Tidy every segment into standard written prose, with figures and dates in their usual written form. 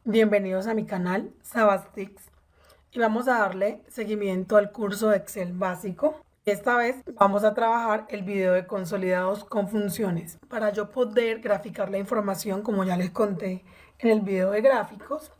Bienvenidos a mi canal Sabastix y vamos a darle seguimiento al curso de Excel básico. Esta vez vamos a trabajar el video de consolidados con funciones. Para yo poder graficar la información, como ya les conté en el video de gráficos,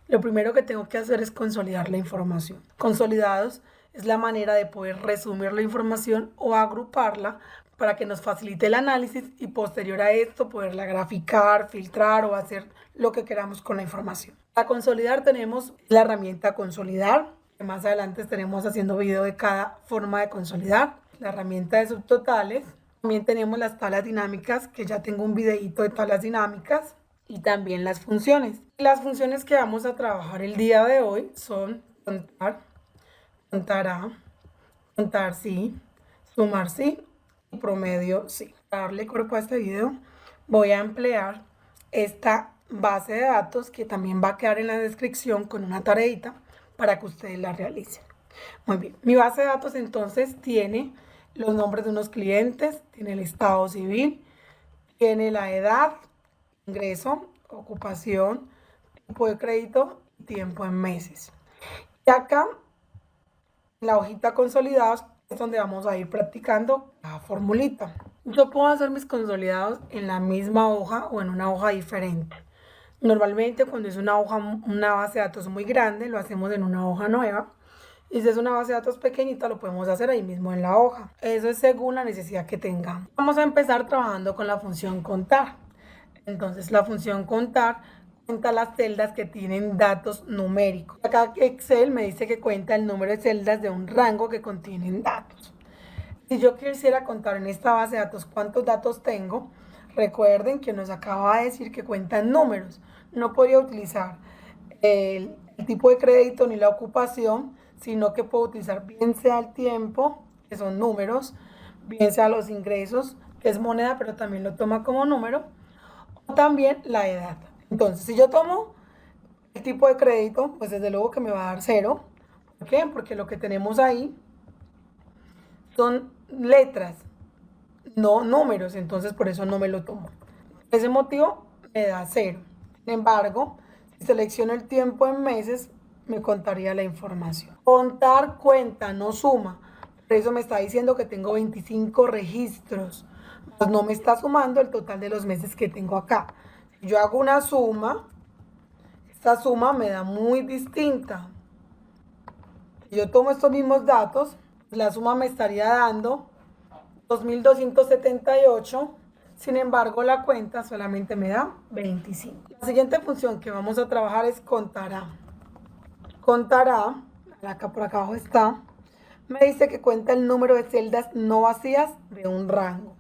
lo primero que tengo que hacer es consolidar la información. Consolidados es la manera de poder resumir la información o agruparla para que nos facilite el análisis y posterior a esto poderla graficar, filtrar o hacer lo que queramos con la información. Para consolidar tenemos la herramienta consolidar, que más adelante estaremos haciendo video de cada forma de consolidar. La herramienta de subtotales. También tenemos las tablas dinámicas, que ya tengo un videito de tablas dinámicas. Y también las funciones. Las funciones que vamos a trabajar el día de hoy son contar, contará, contar sí, sumar sí y promedio sí. Para darle cuerpo a este video voy a emplear esta base de datos que también va a quedar en la descripción con una tareita para que ustedes la realicen. Muy bien, mi base de datos entonces tiene los nombres de unos clientes, tiene el estado civil, tiene la edad, ingreso, ocupación, tipo de crédito, tiempo en meses. Y acá, en la hojita consolidados, es donde vamos a ir practicando la formulita. Yo puedo hacer mis consolidados en la misma hoja o en una hoja diferente. Normalmente cuando es una base de datos muy grande, lo hacemos en una hoja nueva. Y si es una base de datos pequeñita, lo podemos hacer ahí mismo en la hoja. Eso es según la necesidad que tengamos. Vamos a empezar trabajando con la función contar. Entonces la función contar cuenta las celdas que tienen datos numéricos. Acá Excel me dice que cuenta el número de celdas de un rango que contienen datos. Si yo quisiera contar en esta base de datos cuántos datos tengo, recuerden que nos acaba de decir que cuentan números. No podría utilizar el tipo de crédito ni la ocupación, sino que puedo utilizar bien sea el tiempo, que son números, bien sea los ingresos, que es moneda, pero también lo toma como número, o también la edad. Entonces, si yo tomo el tipo de crédito, pues desde luego que me va a dar 0. ¿Por qué? Porque lo que tenemos ahí son letras, no números, entonces por eso no me lo tomo. Por ese motivo me da 0. Sin embargo, si selecciono el tiempo en meses, me contaría la información. Contar cuenta, no suma. Por eso me está diciendo que tengo 25 registros. Pues no me está sumando el total de los meses que tengo acá. Si yo hago una suma, esta suma me da muy distinta. Si yo tomo estos mismos datos, la suma me estaría dando 2.278. Sin embargo, la cuenta solamente me da 25. La siguiente función que vamos a trabajar es contará. Contará, acá por acá abajo está, me dice que cuenta el número de celdas no vacías de un rango.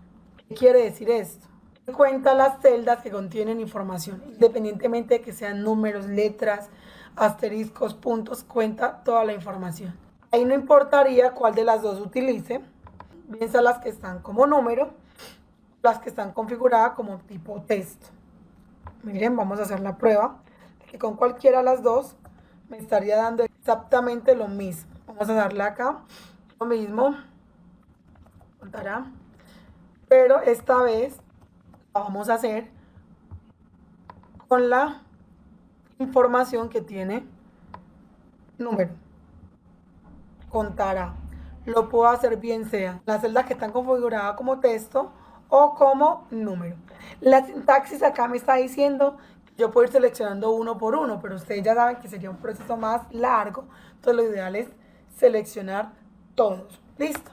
¿Qué quiere decir esto? Cuenta las celdas que contienen información, independientemente de que sean números, letras, asteriscos, puntos, cuenta toda la información. Ahí no importaría cuál de las dos utilice, bien sea las que están como número, las que están configuradas como tipo texto. Miren, vamos a hacer la prueba de que con cualquiera de las dos me estaría dando exactamente lo mismo. Vamos a darle acá lo mismo, contará, pero esta vez la vamos a hacer con la información que tiene número. Contará. Lo puedo hacer bien sea las celdas que están configuradas como texto o como número. La sintaxis acá me está diciendo que yo puedo ir seleccionando uno por uno, pero ustedes ya saben que sería un proceso más largo, entonces lo ideal es seleccionar todos. Listo.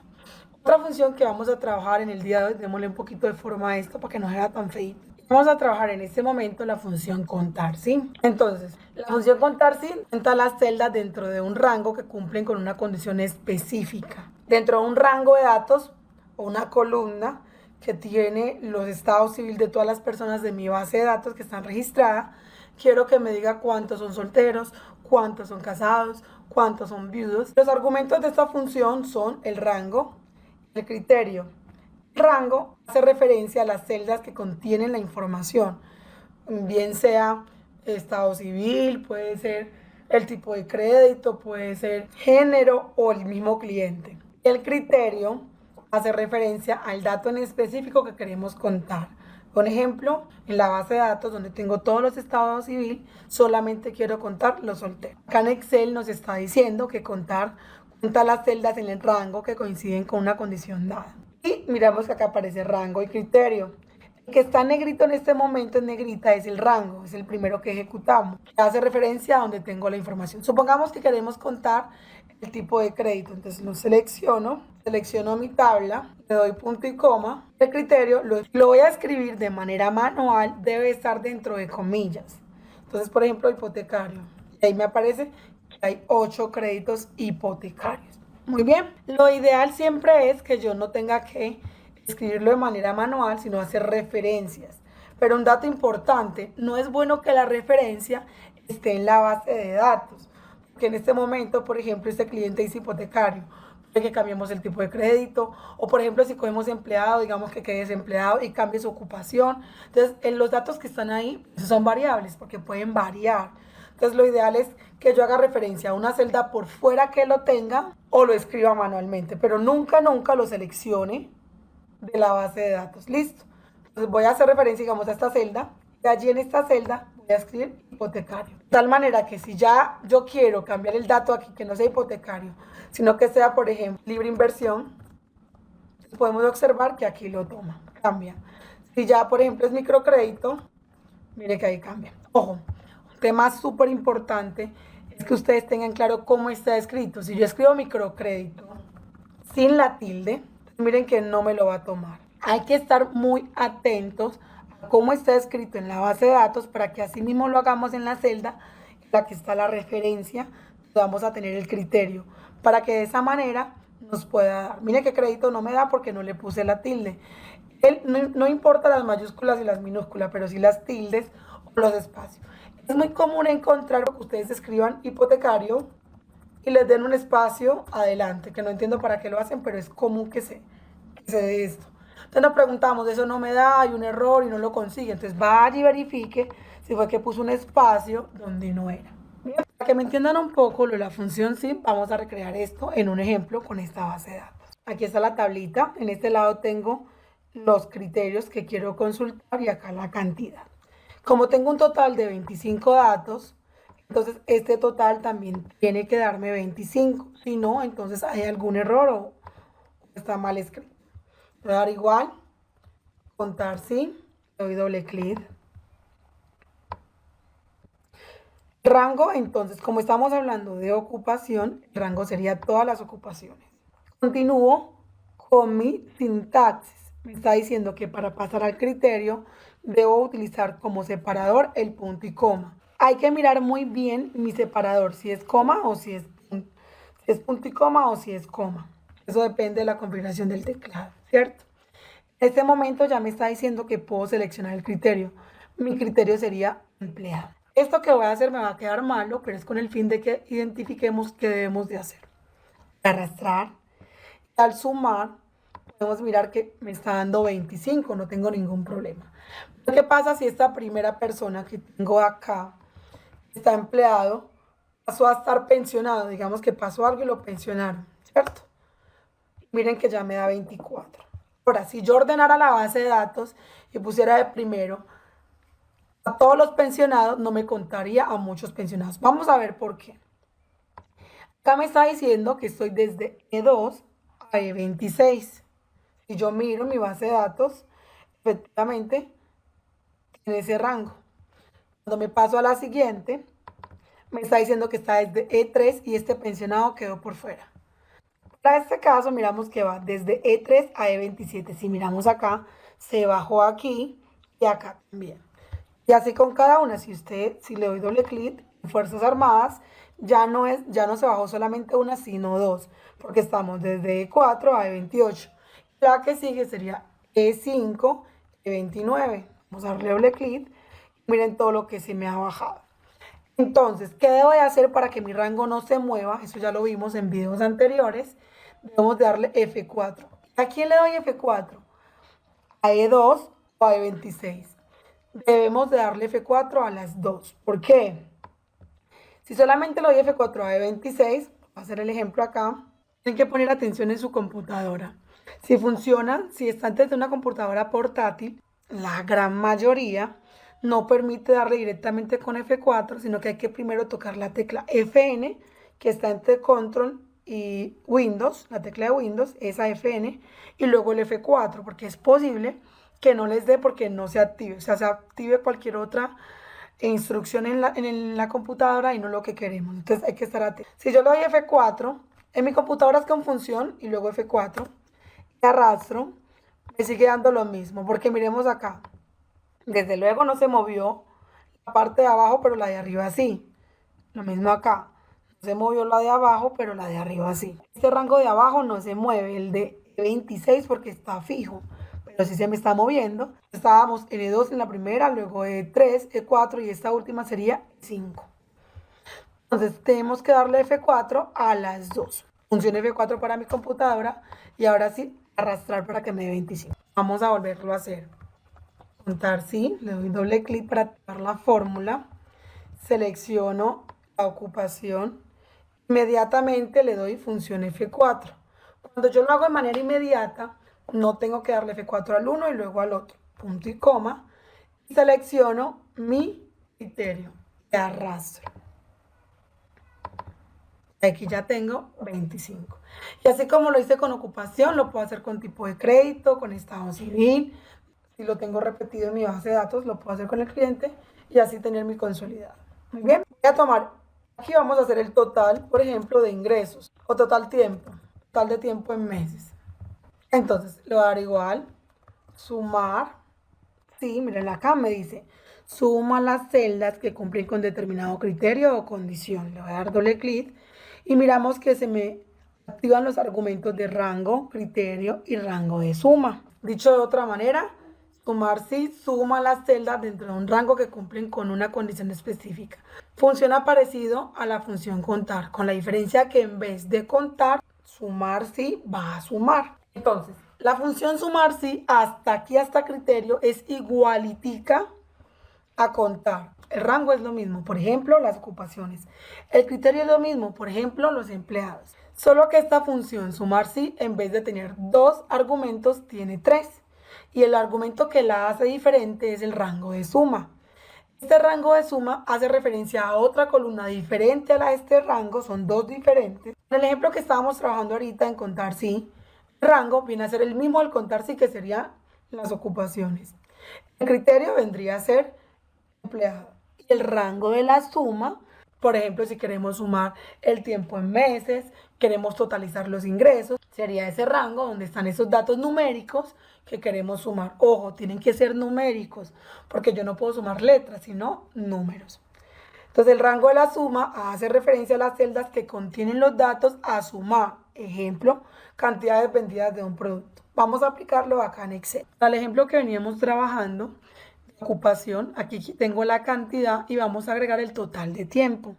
Otra función que vamos a trabajar en el día de hoy, démosle un poquito de forma a esto para que no sea tan feito. Vamos a trabajar en este momento la función contar, ¿sí? Entonces, la función contar, sí, cuenta las celdas dentro de un rango que cumplen con una condición específica. Dentro de un rango de datos o una columna que tiene los estados civiles de todas las personas de mi base de datos que están registradas, quiero que me diga cuántos son solteros, cuántos son casados, cuántos son viudos. Los argumentos de esta función son el rango, el criterio. El rango hace referencia a las celdas que contienen la información, bien sea estado civil, puede ser el tipo de crédito, puede ser género o el mismo cliente. El criterio hace referencia al dato en específico que queremos contar. Un ejemplo, en la base de datos donde tengo todos los estados civil, solamente quiero contar los solteros. Acá en Excel nos está diciendo que cuenta las celdas en el rango que coinciden con una condición dada. Y miramos que acá aparece rango y criterio. El que está negrito en este momento, en negrita, es el rango, es el primero que ejecutamos. Hace referencia a donde tengo la información. Supongamos que queremos contar el tipo de crédito, entonces lo selecciono mi tabla, le doy punto y coma. El criterio lo voy a escribir de manera manual, debe estar dentro de comillas. Entonces, por ejemplo, hipotecario. Y ahí me aparece que hay 8 créditos hipotecarios. Muy bien, lo ideal siempre es que yo no tenga que escribirlo de manera manual, sino hacer referencias. Pero un dato importante, no es bueno que la referencia esté en la base de datos. Porque en este momento, por ejemplo, este cliente es hipotecario, puede que cambiemos el tipo de crédito, o por ejemplo, si cogemos empleado, digamos que quede desempleado y cambie su ocupación. Entonces, los datos que están ahí son variables porque pueden variar. Entonces, lo ideal es que yo haga referencia a una celda por fuera que lo tenga o lo escriba manualmente, pero nunca lo seleccione de la base de datos. Listo. Entonces, voy a hacer referencia, digamos, a esta celda. Y allí en esta celda voy a escribir hipotecario. De tal manera que si ya yo quiero cambiar el dato aquí, que no sea hipotecario, sino que sea, por ejemplo, libre inversión, podemos observar que aquí lo toma, cambia. Si ya, por ejemplo, es microcrédito, mire que ahí cambia. Ojo, un tema súper importante es que ustedes tengan claro cómo está escrito. Si yo escribo microcrédito sin la tilde, miren que no me lo va a tomar. Hay que estar muy atentos a cómo está escrito en la base de datos para que así mismo lo hagamos en la celda en la que está la referencia, vamos a tener el criterio, para que de esa manera nos pueda dar. Mire que crédito no me da porque no le puse la tilde. No importa las mayúsculas y las minúsculas, pero sí las tildes o los espacios. Es muy común encontrar que ustedes escriban hipotecario y les den un espacio adelante, que no entiendo para qué lo hacen, pero es común que se dé esto. Entonces nos preguntamos, eso no me da, hay un error y no lo consigue. Entonces vaya y verifique si fue que puso un espacio donde no era. Bien, para que me entiendan un poco lo de la función SIP, vamos a recrear esto en un ejemplo con esta base de datos. Aquí está la tablita, en este lado tengo los criterios que quiero consultar y acá la cantidad. Como tengo un total de 25 datos, entonces este total también tiene que darme 25. Si no, entonces hay algún error o está mal escrito. Voy a dar igual, contar sí, le doy doble clic. Rango, entonces, como estamos hablando de ocupación, el rango sería todas las ocupaciones. Continúo con mi sintaxis. Me está diciendo que para pasar al criterio debo utilizar como separador el punto y coma. Hay que mirar muy bien mi separador, si es coma o si es punto y coma o si es coma. Eso depende de la configuración del teclado, ¿cierto? En este momento ya me está diciendo que puedo seleccionar el criterio. Mi criterio sería empleado. Esto que voy a hacer me va a quedar malo, pero es con el fin de que identifiquemos qué debemos de hacer. Arrastrar. Al sumar, podemos mirar que me está dando 25, no tengo ningún problema. ¿Qué pasa si esta primera persona que tengo acá está empleado, pasó a estar pensionado? Digamos que pasó algo y lo pensionaron, ¿cierto? Miren que ya me da 24. Ahora, si yo ordenara la base de datos y pusiera de primero a todos los pensionados, no me contaría a muchos pensionados. Vamos a ver por qué. Acá me está diciendo que estoy desde E2 a E26. Si yo miro mi base de datos, efectivamente, en ese rango. Cuando me paso a la siguiente, me está diciendo que está desde E3 y este pensionado quedó por fuera. Para este caso, miramos que va desde E3 a E27. Si miramos acá, se bajó aquí y acá también. Y así con cada una, si le doy doble clic en Fuerzas Armadas, ya no se bajó solamente una, sino dos, porque estamos desde E4 a E28. La que sigue sería E5, E29. Vamos a darle doble clic. Miren todo lo que se me ha bajado. Entonces, ¿qué debo de hacer para que mi rango no se mueva? Eso ya lo vimos en videos anteriores. Debemos de darle F4. ¿A quién le doy F4? ¿A E2 o a E26? Debemos de darle F4 a las dos. ¿Por qué? Si solamente le doy F4 a E26, voy a hacer el ejemplo acá, tienen que poner atención en su computadora. Si funciona, si está antes de una computadora portátil, la gran mayoría, no permite darle directamente con F4, sino que hay que primero tocar la tecla Fn, que está entre Control y Windows, la tecla de Windows, esa Fn, y luego el F4, porque es posible que no les dé porque no se active, o sea, se active cualquier otra instrucción en la computadora y no lo que queremos. Entonces hay que estar atentos. Si yo le doy F4, en mi computadora es con función y luego F4, y arrastro, me sigue dando lo mismo, porque miremos acá. Desde luego no se movió la parte de abajo, pero la de arriba sí. Lo mismo acá. No se movió la de abajo, pero la de arriba sí. Este rango de abajo no se mueve, el de 26 porque está fijo. Pero sí se me está moviendo. Estábamos en E2 en la primera, luego E3, E4 y esta última sería E5. Entonces tenemos que darle F4 a las dos. Funciona F4 para mi computadora y ahora sí arrastrar para que me dé 25. Vamos a volverlo a hacer. Contar sí, le doy doble clic para activar la fórmula, selecciono la ocupación, inmediatamente le doy función F4. Cuando yo lo hago de manera inmediata, no tengo que darle F4 al uno y luego al otro, punto y coma, y selecciono mi criterio de arrastro. Aquí ya tengo 25. Y así como lo hice con ocupación, lo puedo hacer con tipo de crédito, con estado civil. Si lo tengo repetido en mi base de datos, lo puedo hacer con el cliente y así tener mi consolidado. Muy bien, voy a tomar, aquí vamos a hacer el total, por ejemplo, de ingresos o total de tiempo en meses. Entonces, le voy a dar igual, sumar, sí, miren acá me dice, suma las celdas que cumplen con determinado criterio o condición. Le voy a dar doble clic y miramos que se me activan los argumentos de rango, criterio y rango de suma. Dicho de otra manera, sumar sí suma las celdas dentro de un rango que cumplen con una condición específica. Funciona parecido a la función contar, con la diferencia que en vez de contar, sumar sí va a sumar. Entonces, la función sumar sí hasta aquí, hasta criterio, es igualitica a contar. El rango es lo mismo, por ejemplo, las ocupaciones. El criterio es lo mismo, por ejemplo, los empleados. Solo que esta función sumar sí, en vez de tener dos argumentos, tiene tres. Y el argumento que la hace diferente es el rango de suma. Este rango de suma hace referencia a otra columna diferente a la de este rango, son dos diferentes. En el ejemplo que estábamos trabajando ahorita en contar sí, el rango viene a ser el mismo del contar sí, que serían las ocupaciones. El criterio vendría a ser empleado. Y el rango de la suma, por ejemplo, si queremos sumar el tiempo en meses, queremos totalizar los ingresos, sería ese rango donde están esos datos numéricos que queremos sumar. Ojo, tienen que ser numéricos, porque yo no puedo sumar letras, sino números. Entonces el rango de la suma hace referencia a las celdas que contienen los datos a sumar. Ejemplo, cantidades vendidas de un producto. Vamos a aplicarlo acá en Excel. Al ejemplo que veníamos trabajando, ocupación, aquí tengo la cantidad y vamos a agregar el total de tiempo.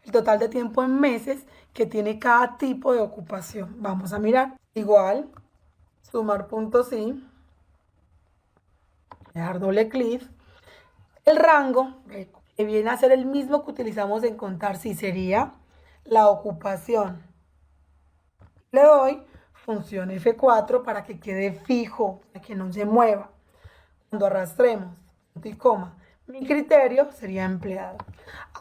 El total de tiempo en meses que tiene cada tipo de ocupación. Vamos a mirar. Igual, sumar punto sí. Dar doble clic. El rango, que viene a ser el mismo que utilizamos en contar sí, sería la ocupación. Le doy función F4 para que quede fijo, para que no se mueva. Cuando arrastremos, punto y coma, mi criterio sería empleado.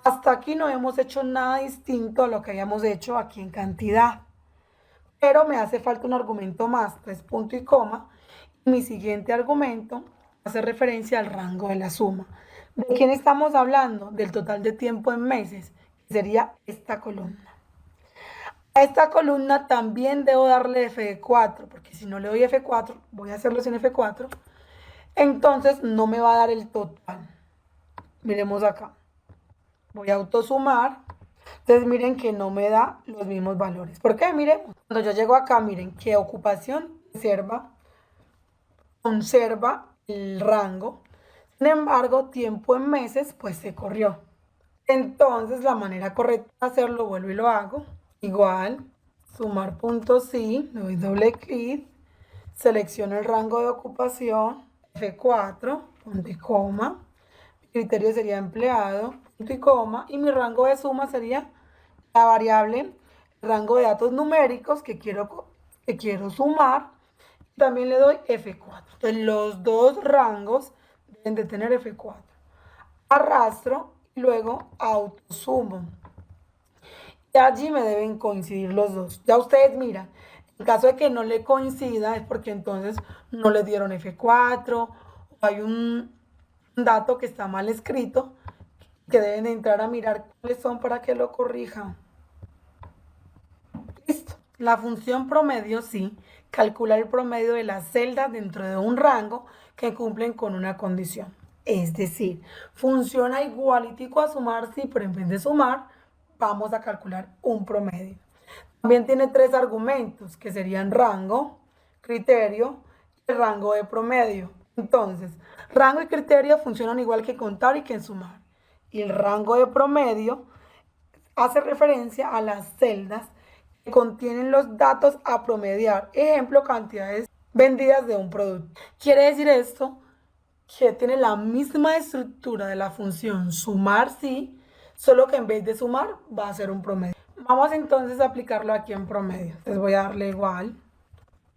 Hasta aquí no hemos hecho nada distinto a lo que habíamos hecho aquí en cantidad. Pero me hace falta un argumento más, 3 punto y coma. Y mi siguiente argumento hace referencia al rango de la suma. ¿De quién estamos hablando? Del total de tiempo en meses, que sería esta columna. A esta columna también debo darle F4, porque si no le doy F4, voy a hacerlo sin F4, entonces no me va a dar el total. Miremos acá. Voy a autosumar. Entonces miren que no me da los mismos valores. ¿Por qué? Miren, cuando yo llego acá, miren que ocupación conserva el rango. Sin embargo, tiempo en meses, pues se corrió. Entonces la manera correcta de hacerlo, vuelvo y lo hago. Igual, sumar puntos sí, le doy doble clic, selecciono el rango de ocupación, F4, punto y coma, mi criterio sería empleado, punto y coma, y mi rango de suma sería la variable, rango de datos numéricos que quiero sumar, También le doy F4. Entonces los dos rangos deben de tener F4. Arrastro y luego autosumo. Y allí me deben coincidir los dos. Ya ustedes miran, en caso de que no le coincida es porque entonces no le dieron F4 o hay un dato que está mal escrito que deben entrar a mirar cuáles son para que lo corrijan. Listo. La función promedio sí calcula el promedio de las celdas dentro de un rango que cumplen con una condición. Es decir, funciona igualitico a sumar sí, pero en vez de sumar, vamos a calcular un promedio. También tiene tres argumentos, que serían rango, criterio y rango de promedio. Entonces, rango y criterio funcionan igual que contar y que sumar. Y el rango de promedio hace referencia a las celdas que contienen los datos a promediar. Ejemplo, cantidades vendidas de un producto. Quiere decir esto que tiene la misma estructura de la función sumar sí, solo que en vez de sumar va a ser un promedio. Vamos entonces a aplicarlo aquí en promedio. Entonces voy a darle igual,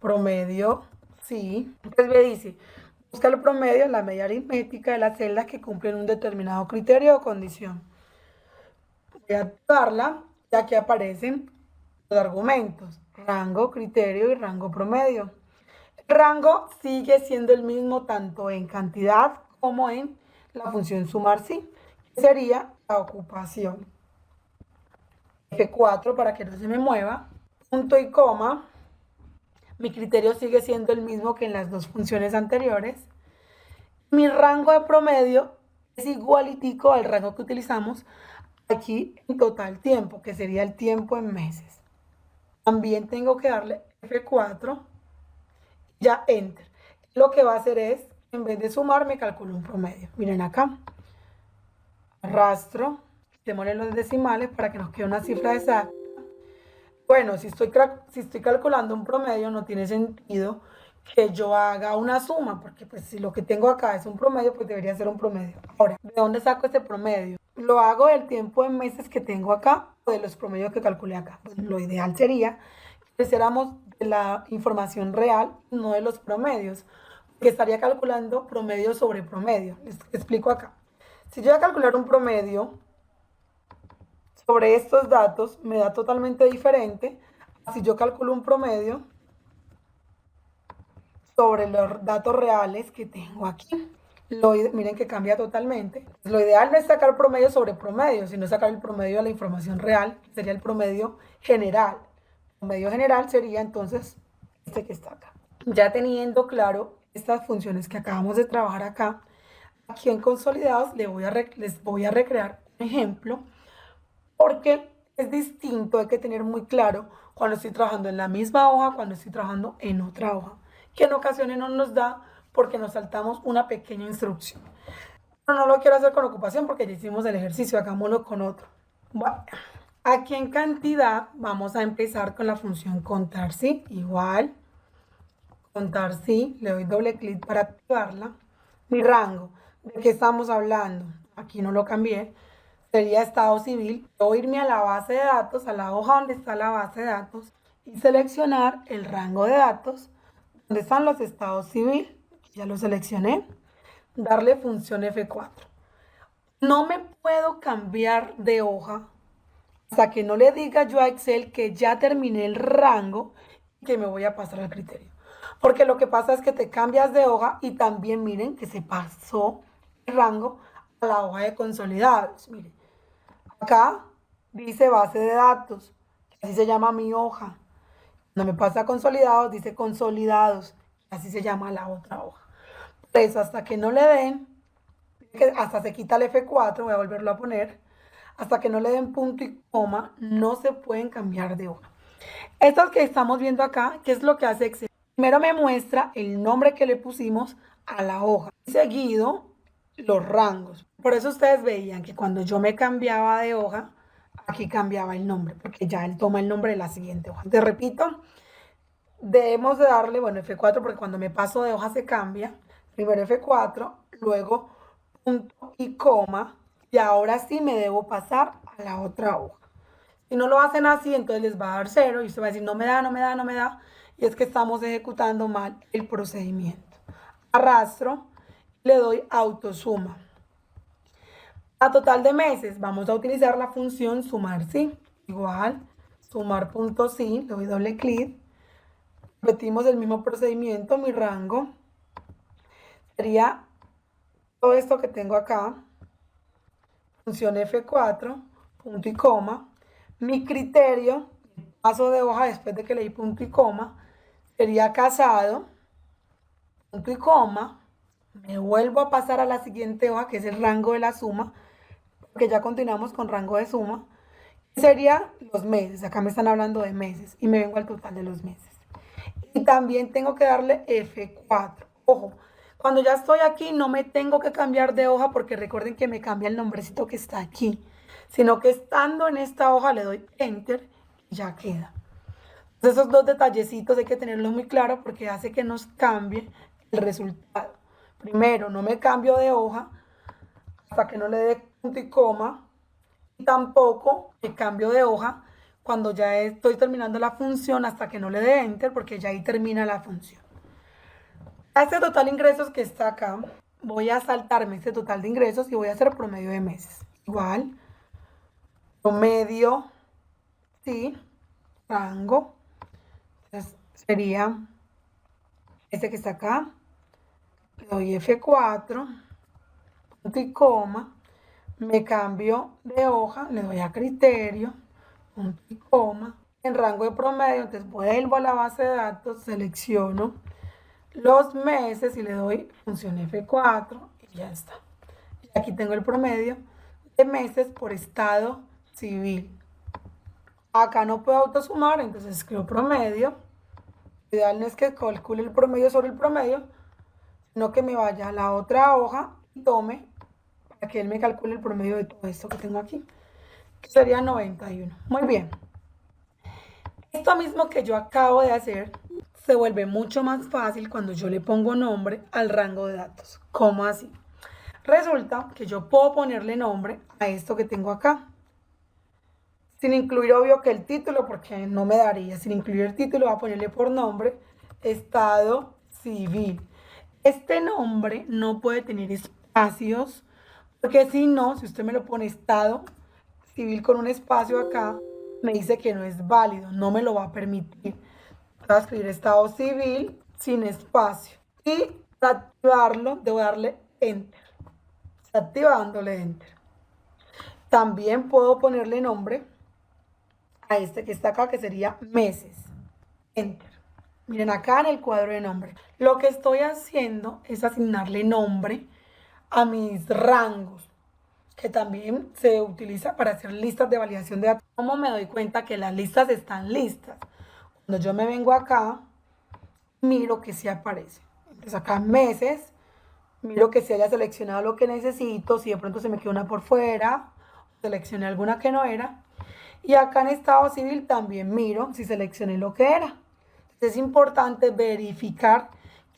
promedio, sí. Entonces me dice, busca el promedio, la media aritmética de las celdas que cumplen un determinado criterio o condición. Voy a darla, ya que aparecen los argumentos, rango, criterio y rango promedio. El rango sigue siendo el mismo tanto en cantidad como en la función sumar sí, que sería la ocupación. F4 para que no se me mueva, punto y coma. Mi criterio sigue siendo el mismo que en las dos funciones anteriores. Mi rango de promedio es igualitico al rango que utilizamos aquí en total tiempo, que sería el tiempo en meses. También tengo que darle F4, ya Enter. Lo que va a hacer es, en vez de sumar, me calculo un promedio. Miren acá, arrastro, démosle los decimales para que nos quede una cifra exacta. Bueno, si estoy calculando un promedio, no tiene sentido que yo haga una suma, porque pues si lo que tengo acá es un promedio, pues debería ser un promedio. Ahora, ¿de dónde saco este promedio? Lo hago del tiempo en meses que tengo acá o de los promedios que calculé acá. Pues lo ideal sería que hiciéramos de la información real, no de los promedios, que estaría calculando promedio sobre promedio. Les explico acá. Si yo voy a calcular un promedio sobre estos datos, me da totalmente diferente si yo calculo un promedio sobre los datos reales que tengo aquí. Miren que cambia totalmente. Lo ideal no es sacar promedio sobre promedio, sino sacar el promedio de la información real, que sería el promedio general. El promedio general sería entonces este que está acá. Ya teniendo claro estas funciones que acabamos de trabajar acá, aquí en Consolidados les voy a recrear un ejemplo, porque es distinto, hay que tener muy claro cuando estoy trabajando en la misma hoja, cuando estoy trabajando en otra hoja, que en ocasiones no nos da porque nos saltamos una pequeña instrucción. Pero no lo quiero hacer con ocupación porque ya hicimos el ejercicio, hagámoslo con otro. Bueno, aquí en cantidad vamos a empezar con la función contar sí, igual, contar sí, le doy doble clic para activarla. Mi rango, ¿de qué estamos hablando? Aquí no lo cambié, sería estado civil. Voy a irme a la base de datos, a la hoja donde está la base de datos y seleccionar el rango de datos donde están los estados civil. Ya lo seleccioné. Darle función F4. No me puedo cambiar de hoja hasta que no le diga yo a Excel que ya terminé el rango y que me voy a pasar al criterio. Porque lo que pasa es que te cambias de hoja y también miren que se pasó el rango a la hoja de consolidados. Miren, acá dice base de datos, así se llama mi hoja. Cuando me pasa a consolidados, dice consolidados, así se llama la otra hoja. Por eso, hasta que no le den, hasta se quita el F4, voy a volverlo a poner, hasta que no le den punto y coma, no se pueden cambiar de hoja. Estas que estamos viendo acá, ¿qué es lo que hace Excel? Primero me muestra el nombre que le pusimos a la hoja, seguido los rangos. Por eso ustedes veían que cuando yo me cambiaba de hoja, aquí cambiaba el nombre, porque ya él toma el nombre de la siguiente hoja. Te repito, debemos de darle, bueno, F4, porque cuando me paso de hoja se cambia. Primero F4, luego punto y coma, y ahora sí me debo pasar a la otra hoja. Si no lo hacen así, entonces les va a dar 0 y usted va a decir, no me da, no me da, no me da. y es que estamos ejecutando mal el procedimiento. Arrastro, le doy autosuma. A total de meses vamos a utilizar la función sumar sí. Igual, sumar punto sí, le doy doble clic. Repetimos el mismo procedimiento, mi rango sería todo esto que tengo acá, función F4, punto y coma. Mi criterio, paso de hoja después de que leí punto y coma, sería casado, punto y coma. Me vuelvo a pasar a la siguiente hoja, que es el rango de la suma, porque ya continuamos con rango de suma. Sería los meses, acá me están hablando de meses, y me vengo al total de los meses. Y también tengo que darle F4. Ojo, cuando ya estoy aquí no me tengo que cambiar de hoja porque recuerden que me cambia el nombrecito que está aquí, sino que estando en esta hoja le doy Enter y ya queda. Entonces, esos dos detallecitos hay que tenerlos muy claros porque hace que nos cambie el resultado. Primero, no me cambio de hoja hasta que no le dé punto y coma. Y tampoco me cambio de hoja cuando ya estoy terminando la función hasta que no le dé Enter porque ya ahí termina la función. A este total de ingresos que está acá, voy a saltarme este total de ingresos y voy a hacer promedio de meses. Igual, promedio, sí, rango, entonces sería este que está acá, le doy F4, punto y coma, me cambio de hoja, le doy a criterio, punto y coma, en rango de promedio, entonces vuelvo a la base de datos, selecciono los meses y le doy función F4 y ya está. Y aquí tengo el promedio de meses por estado civil. Acá no puedo autosumar, entonces escribo promedio. Lo ideal no es que calcule el promedio sobre el promedio, sino que me vaya a la otra hoja y tome para que él me calcule el promedio de todo esto que tengo aquí, que sería 91. Muy bien. Esto mismo que yo acabo de hacer se vuelve mucho más fácil cuando yo le pongo nombre al rango de datos. ¿Cómo así? Resulta que yo puedo ponerle nombre a esto que tengo acá. Sin incluir, obvio, que el título, porque no me daría. Sin incluir el título, voy a ponerle por nombre estado civil. Este nombre no puede tener espacios, porque si no, si usted me lo pone estado civil con un espacio acá, me dice que no es válido, no me lo va a permitir. Voy a escribir estado civil sin espacio. Y para activarlo, debo darle Enter. Activándole Enter. También puedo ponerle nombre a este que está acá, que sería meses. Enter. Miren acá en el cuadro de nombre. Lo que estoy haciendo es asignarle nombre a mis rangos, que también se utiliza para hacer listas de validación de datos. ¿Cómo me doy cuenta que las listas están listas? Cuando yo me vengo acá, miro que sí aparece. Entonces acá meses, miro que se haya seleccionado lo que necesito, si de pronto se me quedó una por fuera, seleccioné alguna que no era. Y acá en estado civil también miro si seleccioné lo que era. Entonces es importante verificar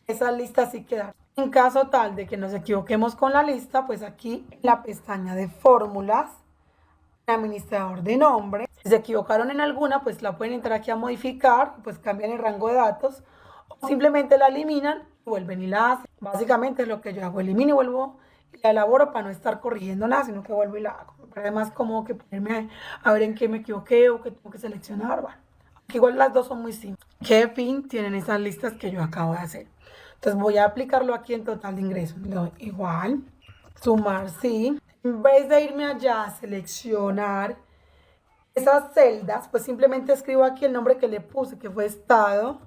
que esas listas sí quedaron. En caso tal de que nos equivoquemos con la lista, pues aquí en la pestaña de fórmulas, administrador de nombre, si se equivocaron en alguna, pues la pueden entrar aquí a modificar, pues cambian el rango de datos, o simplemente la eliminan y vuelven y la hacen. Básicamente es lo que yo hago, elimino y vuelvo y la elaboro para no estar corrigiendo nada, sino que vuelvo y la hago. Pero además como que ponerme a ver en qué me equivoqué o qué tengo que seleccionar, bueno. Aquí igual las dos son muy simples. ¿Qué fin tienen esas listas que yo acabo de hacer? Entonces voy a aplicarlo aquí en total de ingresos. Le doy igual, sumar sí. En vez de irme allá a seleccionar esas celdas, pues simplemente escribo aquí el nombre que le puse, que fue estado.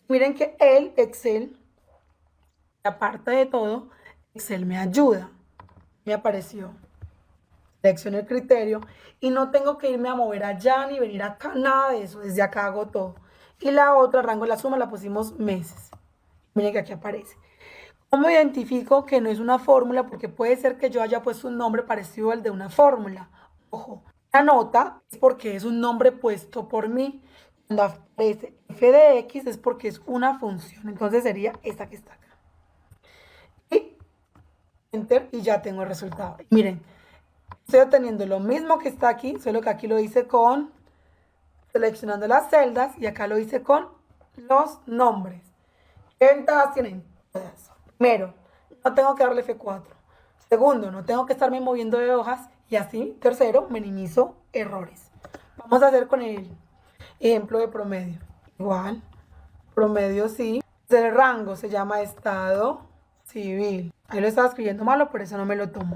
Miren que el Excel, aparte de todo, Excel me ayuda. Me apareció. Selecciono el criterio y no tengo que irme a mover allá ni venir acá, nada de eso. Desde acá hago todo. Y la otra, rango de la suma, la pusimos meses. Miren que aquí aparece. ¿Cómo identifico que no es una fórmula? Porque puede ser que yo haya puesto un nombre parecido al de una fórmula. Ojo, la nota es porque es un nombre puesto por mí. Cuando aparece f de x es porque es una función. Entonces sería esta que está acá. Y Enter y ya tengo el resultado. Miren, estoy obteniendo lo mismo que está aquí, solo que aquí lo hice con seleccionando las celdas y acá lo hice con los nombres. ¿Qué ventajas tienen? Primero, no tengo que darle F4. Segundo, no tengo que estarme moviendo de hojas. Y así, tercero, minimizo errores. Vamos a hacer con el ejemplo de promedio. Igual, promedio sí. El rango se llama estado civil. Ahí lo estaba escribiendo malo, por eso no me lo tomo.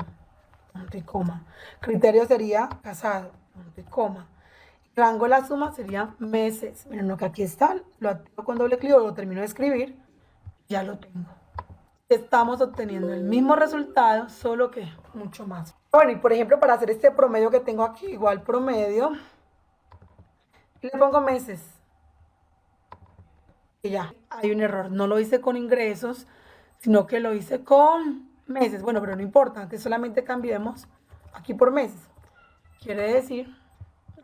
Punto y coma. Criterio sería casado. Punto y coma. Rango de la suma sería meses. Miren lo que aquí está. Lo activo con doble clic o lo termino de escribir. Ya lo tengo. Estamos obteniendo el mismo resultado, solo que mucho más. Bueno, y por ejemplo, para hacer este promedio que tengo aquí, igual promedio, le pongo meses. Y ya, hay un error. No lo hice con ingresos, sino que lo hice con meses. Bueno, pero no importa, antes solamente cambiemos aquí por meses. Quiere decir,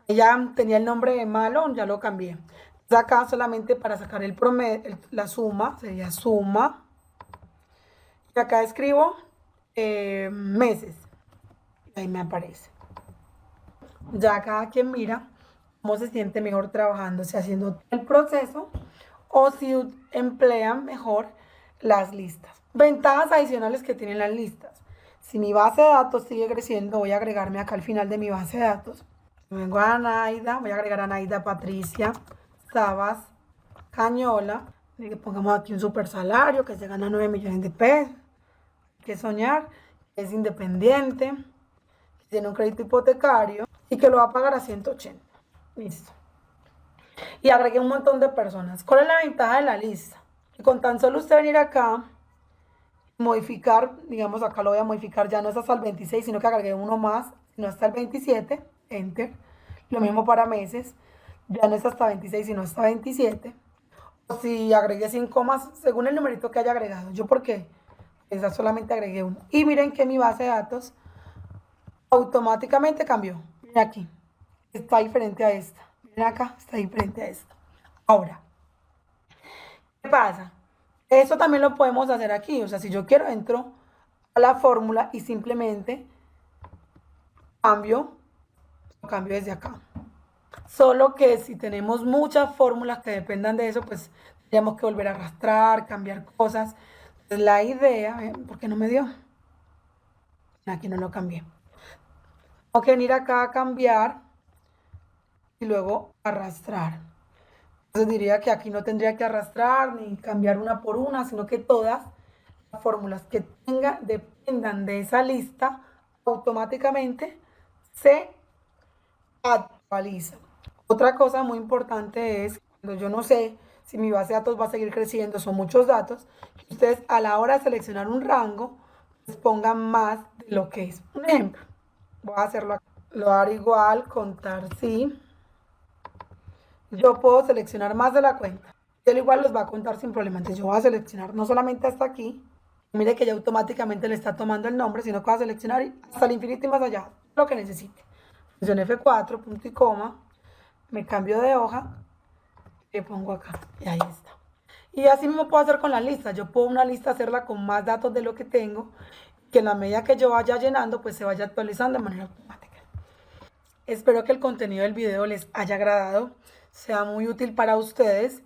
ya tenía el nombre de malo, ya lo cambié. Entonces acá solamente para sacar el promedio, la suma, sería suma. Y acá escribo meses. Y ahí me aparece. Ya cada quien mira cómo se siente mejor trabajando, si haciendo el proceso o si emplean mejor las listas. Ventajas adicionales que tienen las listas. Si mi base de datos sigue creciendo, voy a agregarme acá al final de mi base de datos. Vengo a Naida, voy a agregar a Naida Patricia Sabas Cañola. Y que pongamos aquí un super salario que se gana 9 millones de pesos. Hay que soñar, que es independiente, que tiene un crédito hipotecario y que lo va a pagar a 180. Listo. Y agregué un montón de personas. ¿Cuál es la ventaja de la lista? Que con tan solo usted venir acá, modificar, digamos acá lo voy a modificar, ya no es hasta el 26, sino que agregué uno más, sino hasta el 27, enter. Lo mismo para meses, ya no es hasta 26, sino hasta 27. O si agregué 5 más, según el numerito que haya agregado. ¿Yo por qué? Esa solamente agregué uno. Y miren que mi base de datos automáticamente cambió. Miren aquí, está diferente a esta. Miren acá, está diferente a esta. Ahora, ¿qué pasa? Eso también lo podemos hacer aquí. O sea, si yo quiero, entro a la fórmula y simplemente cambio, lo cambio desde acá. Solo que si tenemos muchas fórmulas que dependan de eso, pues tenemos que volver a arrastrar, cambiar cosas. Entonces, la idea, ¿por qué no me dio? Aquí no lo cambié. Tengo que venir acá a cambiar y luego arrastrar. Entonces diría que aquí no tendría que arrastrar ni cambiar una por una, sino que todas las fórmulas que dependan de esa lista automáticamente se actualizan. Otra cosa muy importante es, cuando yo no sé si mi base de datos va a seguir creciendo, son muchos datos, que ustedes a la hora de seleccionar un rango, pues pongan más de lo que es. Un ejemplo, voy a hacerlo aquí. Lo haré igual, contar sí. Yo puedo seleccionar más de la cuenta. Él igual los va a contar sin problema. Entonces yo voy a seleccionar no solamente hasta aquí. Mire que ya automáticamente le está tomando el nombre, sino que va a seleccionar hasta el infinito y más allá, lo que necesite. Función F4, punto y coma. Me cambio de hoja y pongo acá. Y ahí está. Y así mismo puedo hacer con la lista. Yo puedo una lista hacerla con más datos de lo que tengo, que en la medida que yo vaya llenando, pues se vaya actualizando de manera automática. Espero que el contenido del video les haya agradado, sea muy útil para ustedes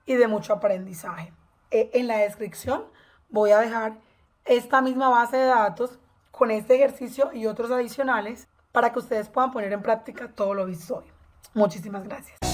y de mucho aprendizaje. En la descripción voy a dejar esta misma base de datos con este ejercicio y otros adicionales para que ustedes puedan poner en práctica todo lo visto hoy. Muchísimas gracias.